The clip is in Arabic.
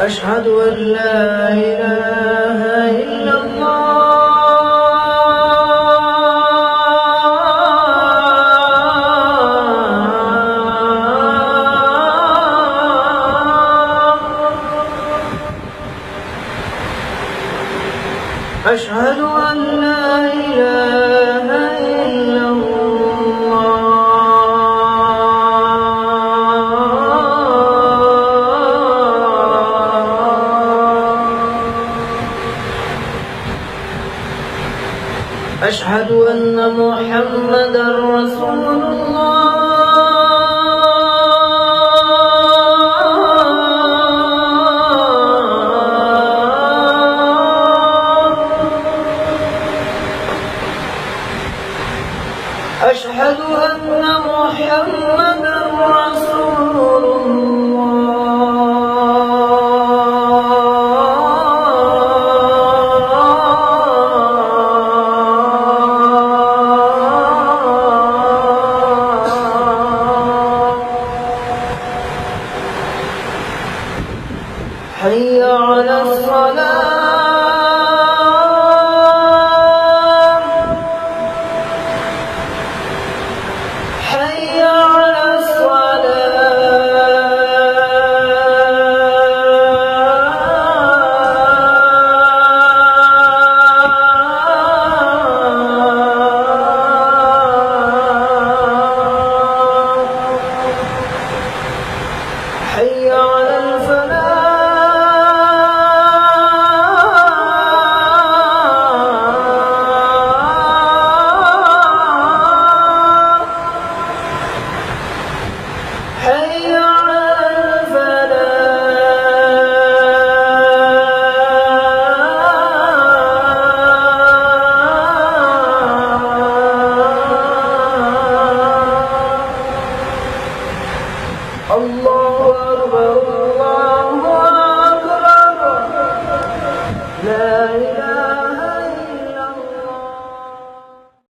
أشهد أن لا إله إلا الله أشهد أن لا إله إلا أشهد أن محمدًا رسول الله أشهد أن محمدًا رسول حي على الصلاة حي على الصلاة حي على الفلاح